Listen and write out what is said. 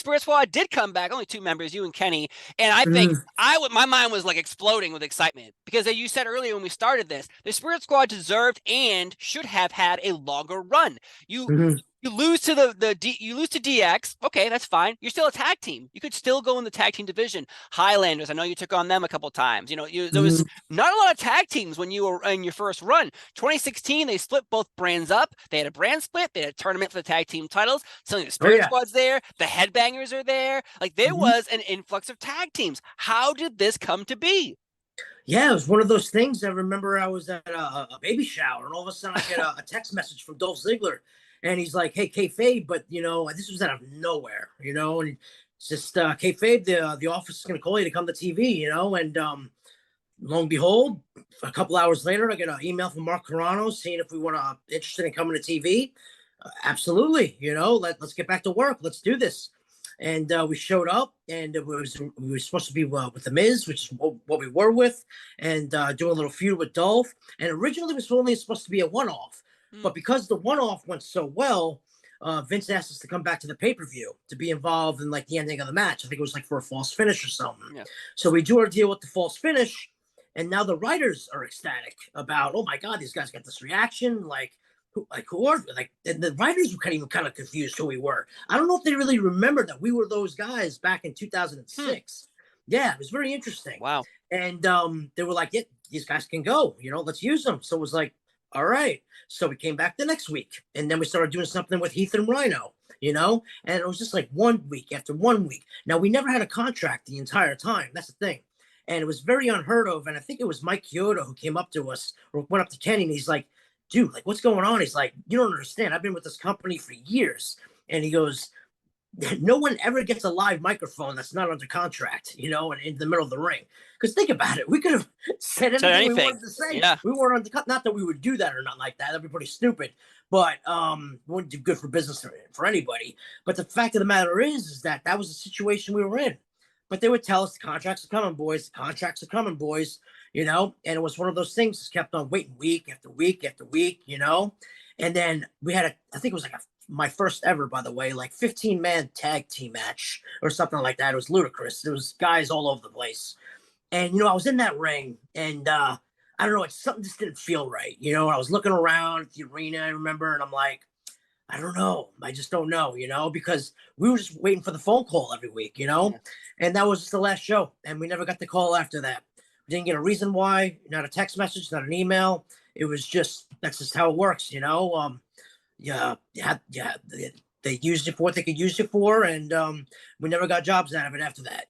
Sprit Squad did come back, only 2 members, you and Kenny, and I think Mm, my mind was like exploding with excitement because as you said earlier when we started this, the Sprit Squad deserved and should have had a longer run. You mhm. you lose to you lose to DX. Okay, that's fine. You're still a tag team. You could still go in the tag team division. Highlanders, I know you took on them a couple times. There was Mhm. not a lot of tag teams when you were in your first run. 2016, they split both brands up. They had a brand split. They had a tournament for the tag team titles. Suddenly the Oh Spirit yeah. Squad's there. The Headbangers are there. Like there Mhm. was an influx of tag teams. How did this come to be? Yeah, it was one of those things. I remember I was at a baby shower, and all of a sudden I get a text message from Dolph Ziggler, and he's like, "Hey, kayfabe," but this was out of nowhere, and it's just kayfabe. The office is going to call you to come to TV, and lo and behold, a couple hours later, I get an email from Mark Carano seeing if we want to interested in coming to TV. Absolutely, let's get back to work. Let's do this. And we showed up, and we were supposed to be with the Miz, which is what we were with, and doing a little feud with Dolph. And originally, it was only supposed to be a one-off, Hmm. but because the one-off went so well, Vince asked us to come back to the pay-per-view to be involved in like the ending of the match. I think it was like for a false finish or something. Yeah. So we do our deal with the false finish, and now the writers are ecstatic about, oh my god, these guys got this reaction, who are like, and the writers were kind of confused who we were. I don't know if they really remember that we were those guys back in Hmm. 2006. Yeah, it was very interesting. Wow. And they were like, yeah, these guys can go, let's use them. So it was like, all right. So we came back the next week, and then we started doing something with Heath and Rhino, and it was just like 1 week after 1 week. Now we never had a contract the entire time. That's the thing. And it was very unheard of. And I think it was Mike Kyoto who came up to us or went up to Kenny, and he's like, dude, like, what's going on? He's like, you don't understand. I've been with this company for years. And he goes, no one ever gets a live microphone that's not under contract, and in the middle of the ring. Because think about it, we could have said Said anything we anything. wanted to say. Yeah. We weren't on the cut. Not that we would do that or not like that. That'd be pretty stupid. But it wouldn't do good for business for anybody. But the fact of the matter is that was the situation we were in. But they would tell us the contracts are coming, boys. The contracts are coming, boys. And it was one of those things. Just kept on waiting week after week after week. And then we had I think it was like my first ever, by the way, like 15-man tag team match or something like that. It was ludicrous. There was guys all over the place. And, I was in that ring, and I don't know, something just didn't feel right. I was looking around at the arena, I remember, and I'm like, I don't know. I just don't know, because we were just waiting for the phone call every week, Yeah. and that was just the last show. And we never got the call after that. We didn't get a reason why, not a text message, not an email. It was that's just how it works. Yeah, yeah, yeah. They used it for what they could use it for, and we never got jobs out of it after that.